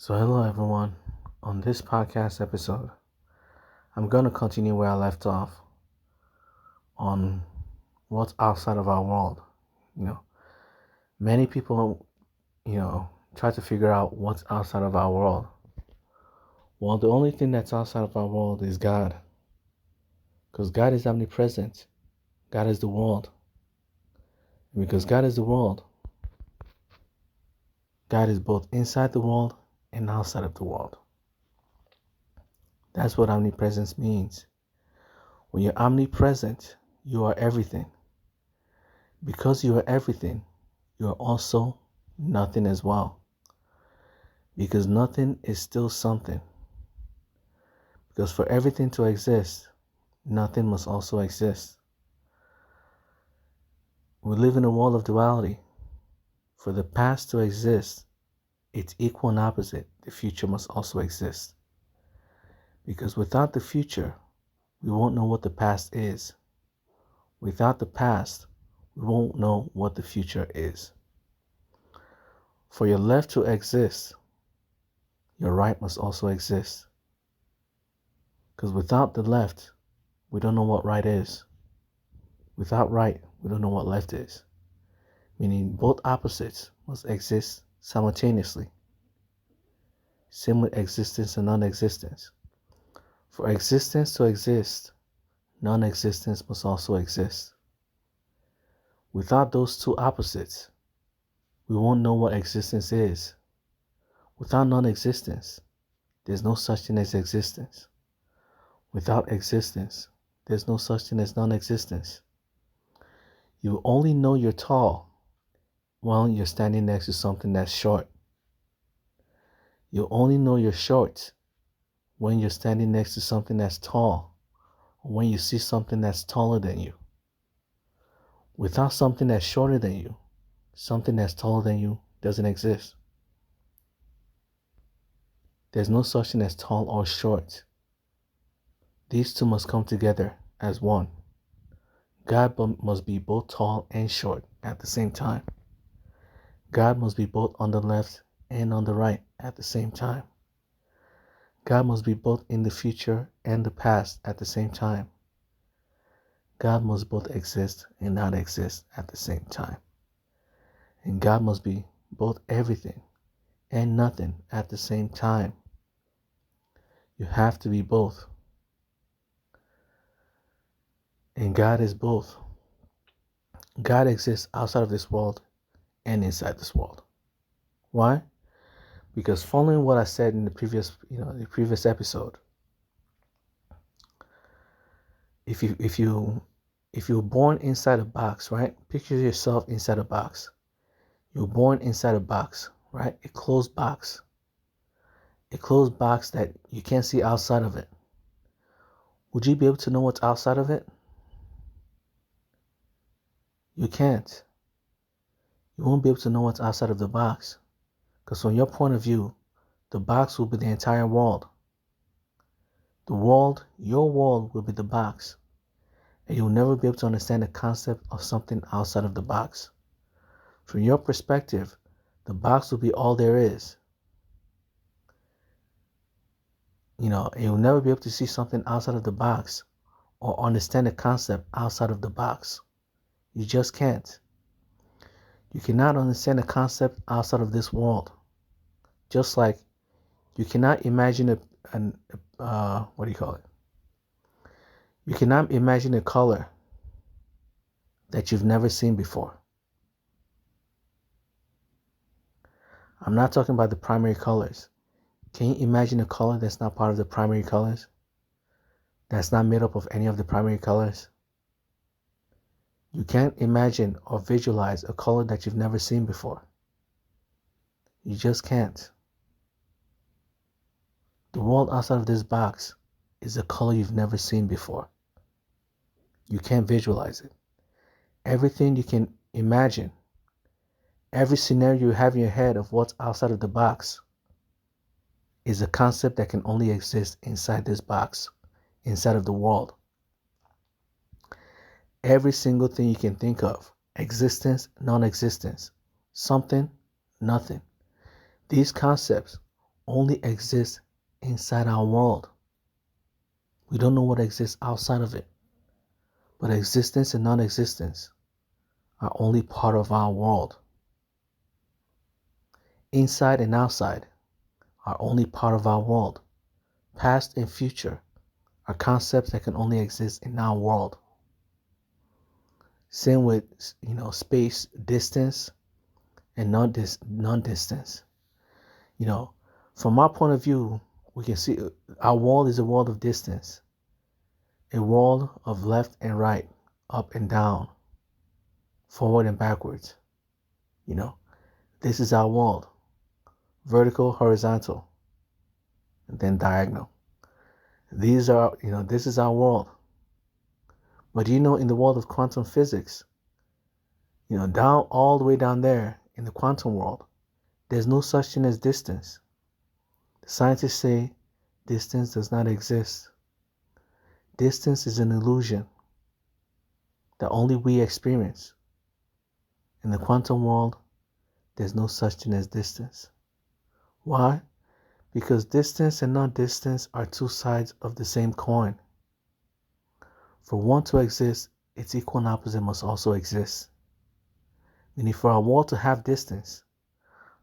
So, hello everyone. On this podcast episode, I'm going to continue where I left off on what's outside of our world. You know, many people, try to figure out what's outside of our world. Well, the only thing that's outside of our world is God. Because God is omnipresent. God is the world. And because God is the world, God is both inside the world and outside of the world. That's what omnipresence means. When you're omnipresent, you are everything. Because you are everything, you are also nothing as well. Because nothing is still something. Because for everything to exist, nothing must also exist. We live in a world of duality. For the past to exist, it's equal and opposite. The future must also exist. Because without the future, we won't know what the past is. Without the past, we won't know what the future is. For your left to exist, your right must also exist. Because without the left, we don't know what right is. Without right, we don't know what left is. Meaning both opposites must exist simultaneously. Same with existence and non-existence. For existence to exist, non-existence must also exist. Without those two opposites, we won't know what existence is. Without non-existence, there's no such thing as existence. Without existence, there's no such thing as non-existence. You only know you're tall when you're standing next to something that's short. You only know you're short when you're standing next to something that's tall, or when you see something that's taller than you. Without something that's shorter than you, something that's taller than you doesn't exist. There's no such thing as tall or short. These two must come together as one. God must be both tall and short at the same time. God must be both on the left and on the right at the same time. God must be both in the future and the past at the same time. God must both exist and not exist at the same time. And God must be both everything and nothing at the same time. You have to be both. And God is both. God exists outside of this world and inside this world. Why? Because following what I said in the previous episode, if you're born inside a box, right? Picture yourself inside a box. You're born inside a box, right? A closed box. A closed box that you can't see outside of it. Would you be able to know what's outside of it? You can't. You won't be able to know what's outside of the box. Because from your point of view, the box will be the entire world. The world, your world, will be the box. And you'll never be able to understand the concept of something outside of the box. From your perspective, the box will be all there is. And you'll never be able to see something outside of the box or understand the concept outside of the box. You just can't. You cannot understand the concept outside of this world. Just like you cannot imagine You cannot imagine a color that you've never seen before. I'm not talking about the primary colors. Can you imagine a color that's not part of the primary colors? That's not made up of any of the primary colors? You can't imagine or visualize a color that you've never seen before. You just can't. The world outside of this box is a color you've never seen before. You can't visualize it. Everything you can imagine, every scenario you have in your head of what's outside of the box is a concept that can only exist inside this box, inside of the world. Every single thing you can think of, existence, non-existence, something, nothing. These concepts only exists inside our world. We don't know what exists outside of it. But existence and non-existence are only part of our world. Inside and outside are only part of our world. Past and future are concepts that can only exist in our world. Same with, space, distance, and non-distance. From our point of view, we can see our world is a world of distance, a world of left and right, up and down, forward and backwards. This is our world. Vertical, horizontal, and then diagonal. This is our world. But in the world of quantum physics, down all the way down there in the quantum world, there's no such thing as distance. The scientists say distance does not exist. Distance is an illusion that only we experience. In the quantum world, there's no such thing as distance. Why? Because distance and non-distance are two sides of the same coin. For one to exist, its equal and opposite must also exist. Meaning for our world to have distance,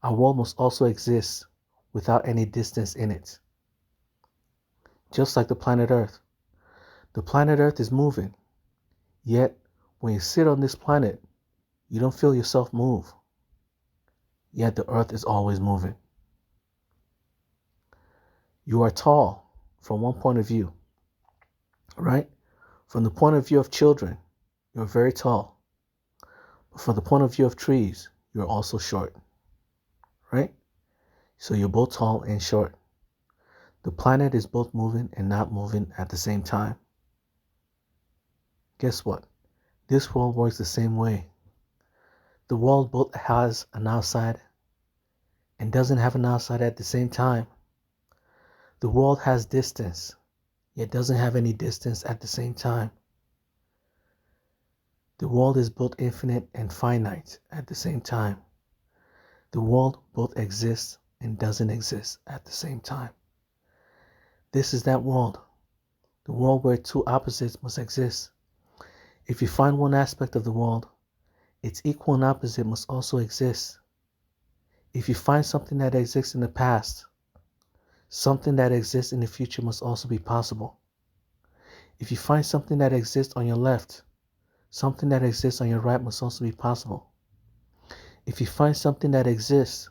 our world must also exist without any distance in it. Just like the planet Earth. The planet Earth is moving, yet when you sit on this planet, you don't feel yourself move. Yet the Earth is always moving. You are tall from one point of view, right? From the point of view of children, you're very tall. But from the point of view of trees, you're also short, right? So you're both tall and short. The planet is both moving and not moving at the same time. Guess what? This world works the same way. The world both has an outside and doesn't have an outside at the same time. The world has distance, yet doesn't have any distance at the same time. The world is both infinite and finite at the same time. The world both exists and doesn't exist at the same time. This is that world, the world where two opposites must exist. If you find one aspect of the world, its equal and opposite must also exist. If you find something that exists in the past, something that exists in the future must also be possible. If you find something that exists on your left, something that exists on your right must also be possible. If you find something that exists,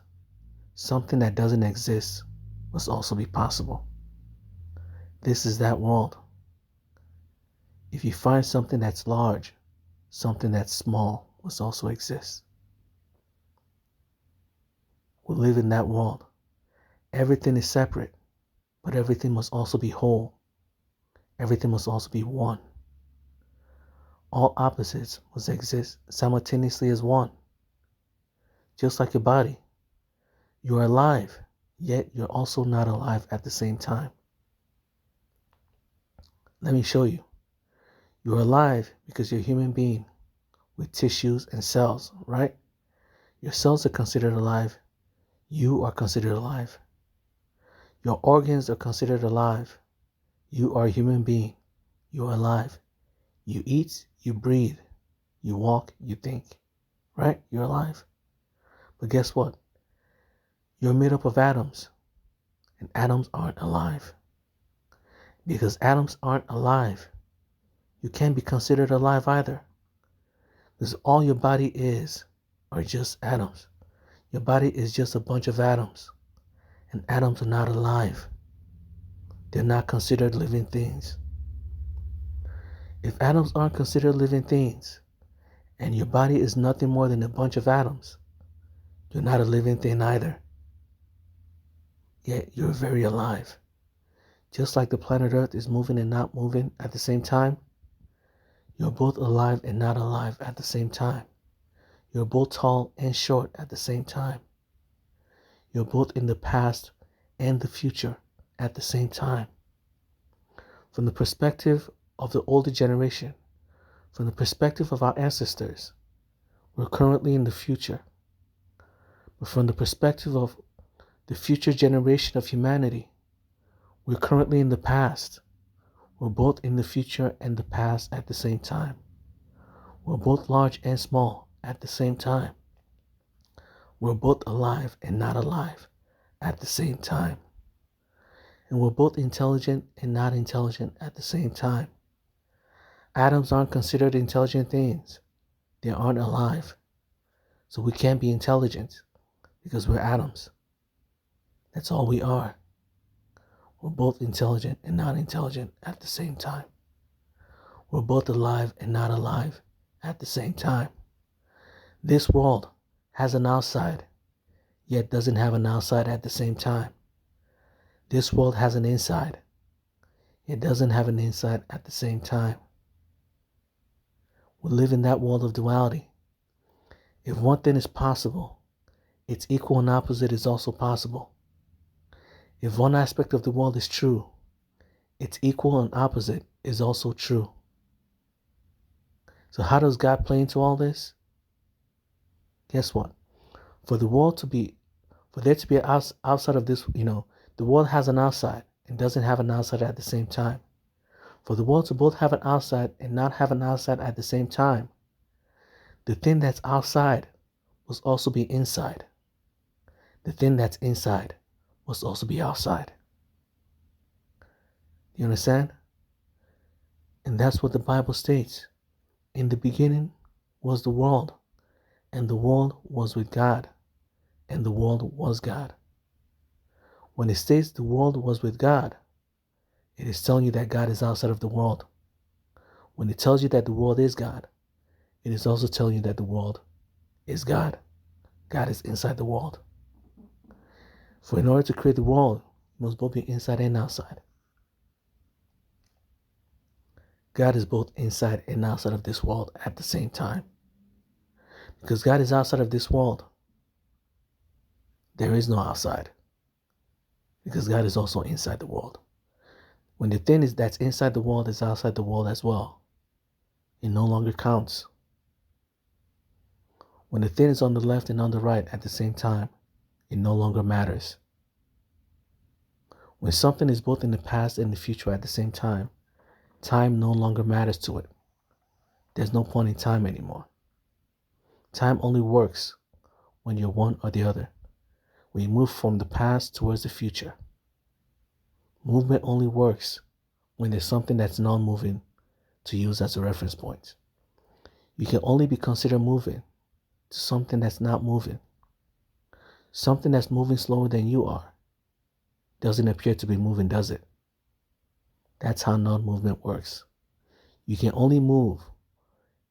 something that doesn't exist must also be possible. This is that world. If you find something that's large, something that's small must also exist. We live in that world. Everything is separate, but everything must also be whole. Everything must also be one. All opposites must exist simultaneously as one. Just like your body. You are alive, yet you're also not alive at the same time. Let me show you. You're alive because you're a human being with tissues and cells, right? Your cells are considered alive. You are considered alive. Your organs are considered alive. You are a human being. You are alive. You eat, you breathe, you walk, you think, right? You're alive. But guess what? You're made up of atoms, and atoms aren't alive. Because atoms aren't alive, you can't be considered alive either. Because all your body is are just atoms. Your body is just a bunch of atoms, and atoms are not alive. They're not considered living things. If atoms aren't considered living things, and your body is nothing more than a bunch of atoms, you're not a living thing either. Yet you're very alive. Just like the planet Earth is moving and not moving at the same time, you're both alive and not alive at the same time. You're both tall and short at the same time. You're both in the past and the future at the same time. From the perspective of the older generation, from the perspective of our ancestors, we're currently in the future. But from the perspective of the future generation of humanity. We're currently in the past. We're both in the future and the past at the same time. We're both large and small at the same time. We're both alive and not alive at the same time. And we're both intelligent and not intelligent at the same time. Atoms aren't considered intelligent things. They aren't alive. So we can't be intelligent because we're atoms. That's all we are. We're both intelligent and not intelligent at the same time. We're both alive and not alive at the same time. This world has an outside, yet doesn't have an outside at the same time. This world has an inside, yet doesn't have an inside at the same time. We live in that world of duality. If one thing is possible, its equal and opposite is also possible. If one aspect of the world is true, its equal and opposite is also true. So how does God play into all this? Guess what? For there to be an outside of this, the world has an outside and doesn't have an outside at the same time. For the world to both have an outside and not have an outside at the same time, the thing that's outside must also be inside. The thing that's inside must also be outside. You understand? And that's what the Bible states. In the beginning was the world, and the world was with God, and the world was God. When it states the world was with God, it is telling you that God is outside of the world. When it tells you that the world is God, it is also telling you that the world is God. God is inside the world. For in order to create the world, you must both be inside and outside. God is both inside and outside of this world at the same time. Because God is outside of this world, there is no outside. Because God is also inside the world. When the thing that's inside the world is outside the world as well, it no longer counts. When the thing is on the left and on the right at the same time, it no longer matters. When something is both in the past and the future at the same time, time no longer matters to it. There's no point in time anymore. Time only works when you're one or the other. When you move from the past towards the future. Movement only works when there's something that's non-moving to use as a reference point. You can only be considered moving to something that's not moving. Something that's moving slower than you are doesn't appear to be moving, does it? That's how non-movement works. You can only move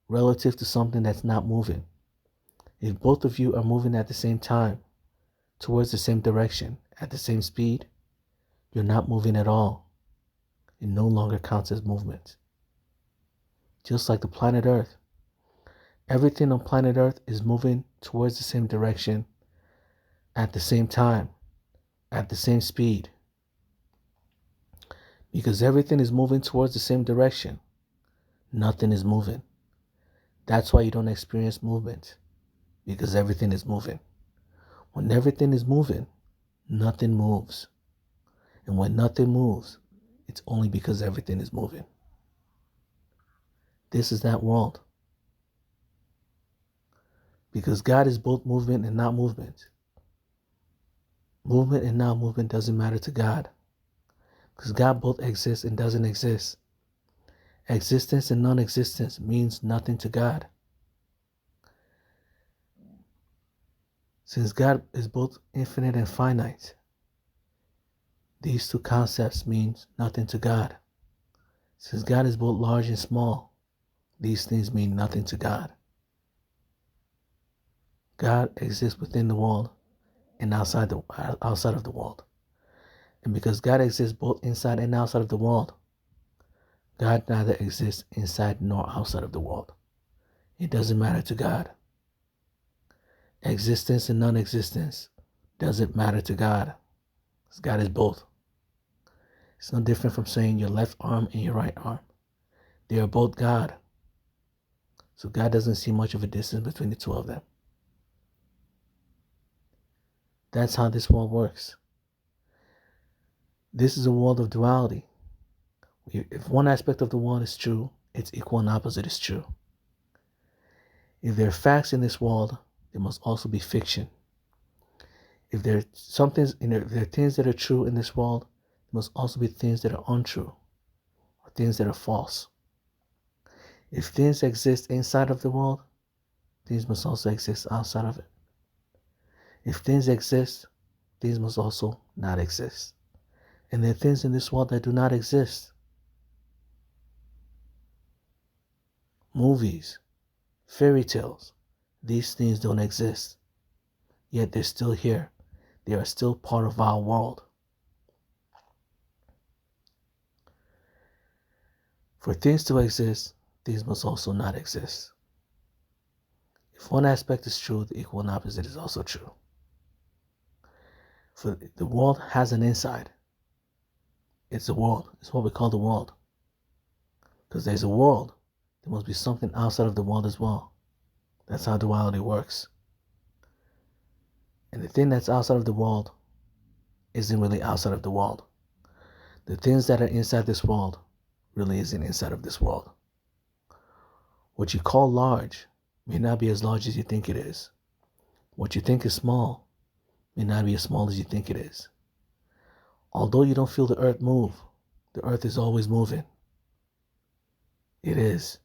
relative to something that's not moving. If both of you are moving at the same time, towards the same direction, at the same speed, you're not moving at all. It no longer counts as movement. Just like the planet Earth. Everything on planet Earth is moving towards the same direction, at the same time, at the same speed. Because everything is moving towards the same direction, nothing is moving. That's why you don't experience movement, because everything is moving. When everything is moving, nothing moves. And when nothing moves, it's only because everything is moving. This is that world. Because God is both movement and not movement. Movement and not movement doesn't matter to God. Because God both exists and doesn't exist. Existence and non-existence means nothing to God. Since God is both infinite and finite, these two concepts mean nothing to God. Since God is both large and small, these things mean nothing to God. God exists within the world and outside of the world. And because God exists both inside and outside of the world, God neither exists inside nor outside of the world. It doesn't matter to God. Existence and non-existence doesn't matter to God. Because God is both. It's no different from saying your left arm and your right arm. They are both God. So God doesn't see much of a distance between the two of them. That's how this world works. This is a world of duality. If one aspect of the world is true, its equal and opposite is true. If there are facts in this world, there must also be fiction. If there are things that are true in this world, there must also be things that are untrue, or things that are false. If things exist inside of the world, things must also exist outside of it. If things exist, things must also not exist. And there are things in this world that do not exist. Movies, fairy tales, these things don't exist. Yet they're still here. They are still part of our world. For things to exist, things must also not exist. If one aspect is true, the equal and opposite is also true. For the world has an inside. It's the world. It's what we call the world. Because there's a world, there must be something outside of the world as well. That's how duality works. And the thing that's outside of the world isn't really outside of the world. The things that are inside this world really isn't inside of this world. What you call large may not be as large as you think it is. What you think is small may not be as small as you think it is. Although you don't feel the earth move, the earth is always moving. It is.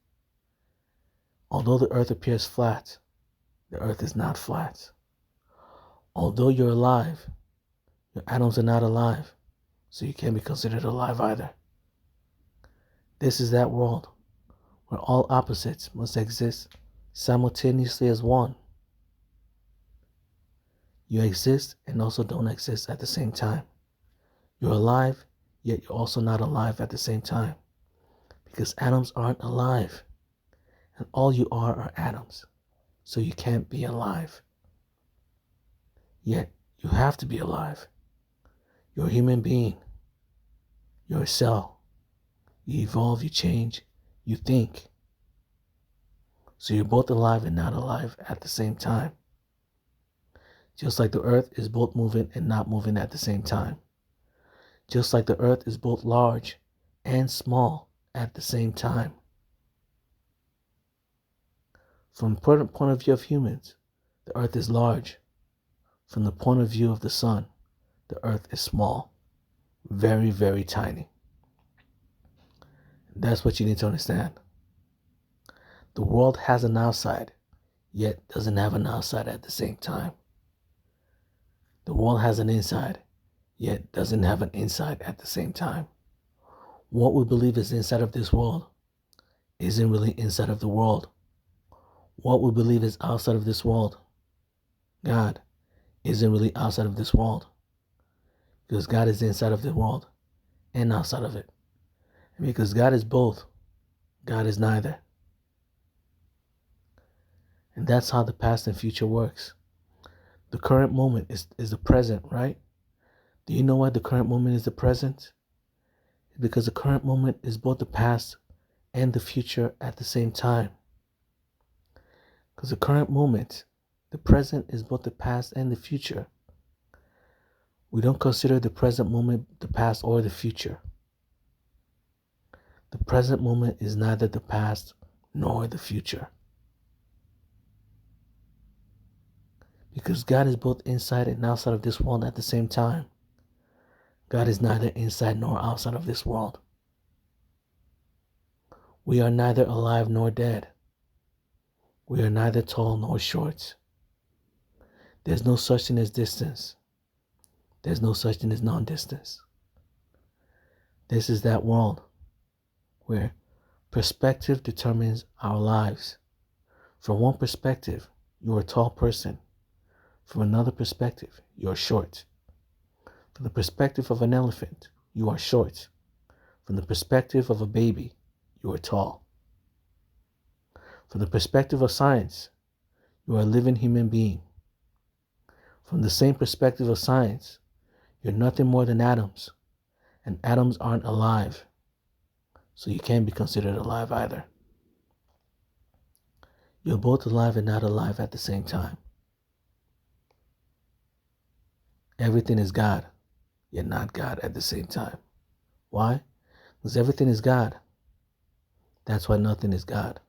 Although the earth appears flat, the earth is not flat. Although you're alive, your atoms are not alive, so you can't be considered alive either. This is that world where all opposites must exist simultaneously as one. You exist and also don't exist at the same time. You're alive, yet you're also not alive at the same time. Because atoms aren't alive. And all you are atoms. So you can't be alive. Yet you have to be alive. You're a human being. You're a cell. You evolve, you change, you think. So you're both alive and not alive at the same time. Just like the earth is both moving and not moving at the same time. Just like the earth is both large and small at the same time. From the point of view of humans, the earth is large. From the point of view of the sun, the earth is small. Very, very tiny. That's what you need to understand. The world has an outside, yet doesn't have an outside at the same time. The world has an inside, yet doesn't have an inside at the same time. What we believe is inside of this world isn't really inside of the world. What we believe is outside of this world, God, isn't really outside of this world. Because God is inside of the world and outside of it. And because God is both, God is neither. And that's how the past and future works. The current moment is the present, right? Do you know why the current moment is the present? Because the current moment is both the past and the future at the same time. Because the current moment, the present, is both the past and the future. We don't consider the present moment the past or the future. The present moment is neither the past nor the future. Because God is both inside and outside of this world at the same time. God is neither inside nor outside of this world. We are neither alive nor dead. We are neither tall nor short. There's no such thing as distance. There's no such thing as non-distance. This is that world where perspective determines our lives. From one perspective, you're a tall person. From another perspective, you're short. From the perspective of an elephant, you are short. From the perspective of a baby, you are tall. From the perspective of science, you are a living human being. From the same perspective of science, you're nothing more than atoms, and atoms aren't alive, so you can't be considered alive either. You're both alive and not alive at the same time. Everything is God, yet not God at the same time. Why? Because everything is God. That's why nothing is God.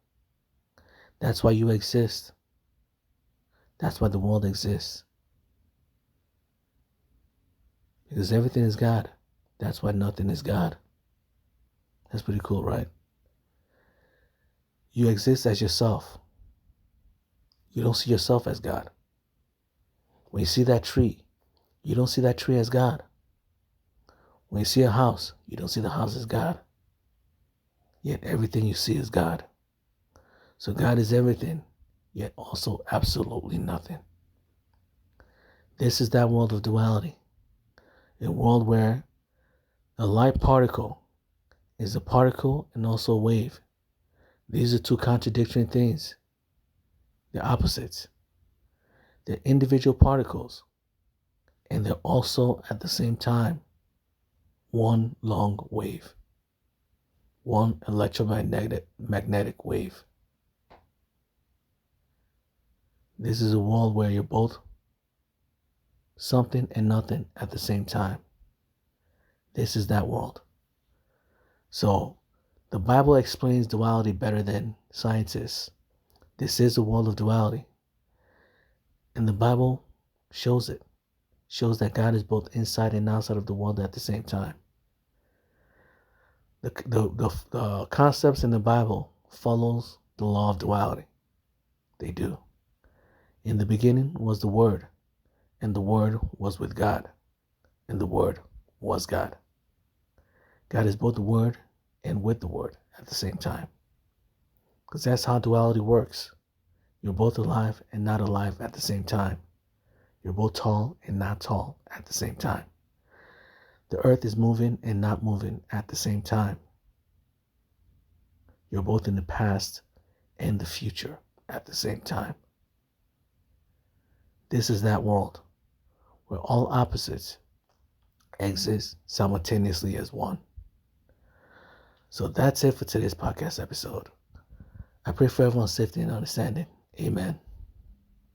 That's why you exist. That's why the world exists. Because everything is God. That's why nothing is God. That's pretty cool, right? You exist as yourself. You don't see yourself as God. When you see that tree, you don't see that tree as God. When you see a house, you don't see the house as God. Yet everything you see is God. So God is everything, yet also absolutely nothing. This is that world of duality. A world where a light particle is a particle and also a wave. These are two contradictory things. They're opposites. They're individual particles, and they're also at the same time one long wave, one electromagnetic wave. This is a world where you're both something and nothing at the same time. This is that world. So the Bible explains duality better than scientists. This is a world of duality. And the Bible shows it. Shows that God is both inside and outside of the world at the same time. The concepts in the Bible follows the law of duality. They do. In the beginning was the Word, and the Word was with God, and the Word was God. God is both the Word and with the Word at the same time. Because that's how duality works. You're both alive and not alive at the same time. You're both tall and not tall at the same time. The earth is moving and not moving at the same time. You're both in the past and the future at the same time. This is that world where all opposites exist simultaneously as one. So that's it for today's podcast episode. I pray for everyone's safety and understanding. Amen.